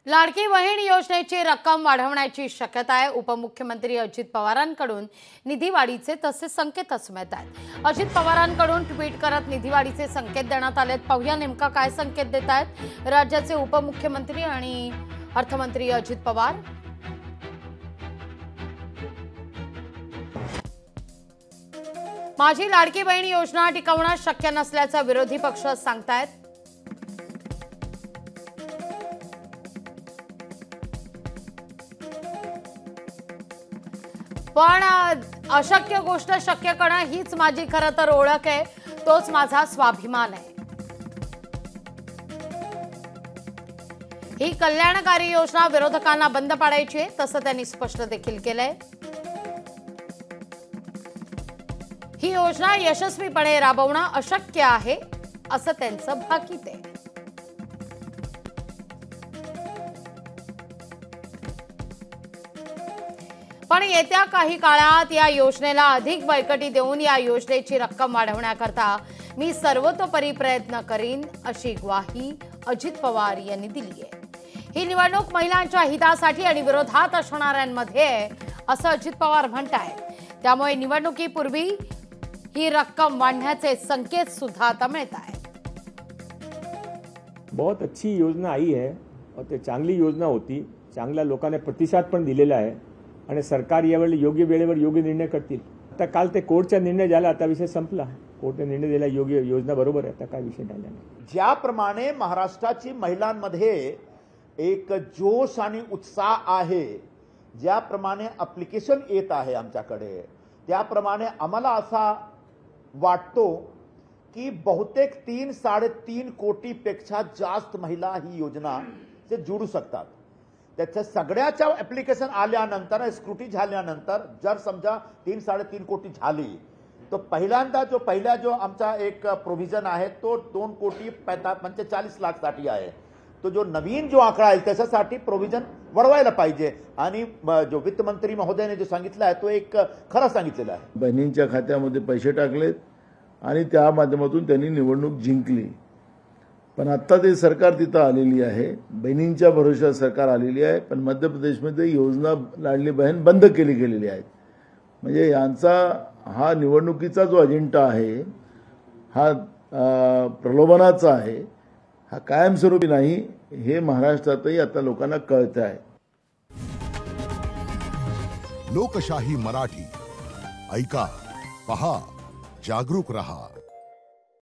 लाडकी बहीण योजनेची रक्कम वाढवण्याची शक्यता आहे। उपमुख्यमंत्री अजित पवारांकडून निधीवाढीचे तसे संकेतच मिळत आहेत। अजित पवारांकडून ट्विट करत निधीवाढीचे संकेत देण्यात आलेत। पाहूया नेमका काय संकेत देत आहेत राज्याचे उपमुख्यमंत्री आणि अर्थमंत्री अजित पवार। माझी लाडकी बहीण योजना टिकवणं शक्य नसल्याचं विरोधी पक्ष सांगतायत। पण अशक्य गोष्ट शक्य करणं हीच माझी खरं तर ओळख आहे, तोच माझा स्वाभिमान आहे। ही कल्याणकारी योजना विरोधकांना बंद पाडायची आहे, तसं त्यांनी स्पष्ट देखील केलंय। ही योजना यशस्वीपणे राबवणं अशक्य आहे असं त्यांचं भाकीत आहे। पण येत्या काही काळात या योजनेला अधिक बळकटी देऊन या योजनेची रक्कम वाढवण्याकरता मी सर्वतोपरी प्रयत्न करीन अशी ग्वाही अजित पवार यांनी दिली आहे। ही निवडणूक महिलांच्या हितासाठी आणि विरोधात असणाऱ्यांमध्ये आहे असं अजित पवार म्हणतायत। त्यामुळे निवडणुकीपूर्वी ही रक्कम वाढण्याचे संकेत सुद्धा आता मिळत आहेत। बहुत अच्छी योजना आई है और ते चांगली योजना होती, चांगल्या लोकांना प्रतिसाद पण दिलेला आहे आणि सरकार यावेळी योग्य वेळेवर योग्य निर्णय करतील। आता काल ते कोर्टचा निर्णय झाला, आता विषय संपला। कोर्टने निर्णय दिला, योग्य योजना बरोबर आहे, आता काय विषय राहिला नाही। ज्याप्रमाणे महाराष्ट्राची महिलांमध्ये एक जोश आणि उत्साह आहे, ज्याप्रमाणे ॲप्लिकेशन येत आहे आमच्याकडे, त्याप्रमाणे आम्हाला असा वाटतो की बहुतेक 3-3.5 कोटीपेक्षा जास्त महिला ही योजना से जुडू शकतात। त्याच्या सगळ्याच्या ॲप्लिकेशन आल्यानंतर स्क्रुटी झाल्यानंतर जर समजा 3-3.5 कोटी झाली तो पहिल्यांदा जो आमचा एक प्रोव्हिजन आहे तो 2,45,45 साठी आहे। तो जो नवीन जो आकडा आहे त्याच्यासाठी प्रोव्हिजन वाढवायला पाहिजे आणि जो वित्तमंत्री महोदयाने जो सांगितलं आहे तो एक खरं सांगितलेलं आहे। बहिणींच्या खात्यामध्ये पैसे टाकलेत आणि त्या माध्यमातून त्यांनी निवडणूक जिंकली। पण आता ते सरकार तिथं आलेली आहे, बहिणींच्या भरोश्यावर सरकार आलेली आहे, पण मध्य प्रदेशमध्ये योजना लाडली बहीण बंद केली गेलेली आहे। म्हणजे यांचा हा निवडणुकीचा जो अजेंडा आहे हा प्रलोभनाचा आहे, हा कायमस्वरूपी नाही, हे महाराष्ट्रातही आता लोकांना कळत आहे। लोकशाही मराठी ऐका, पहा, जागरूक रहा।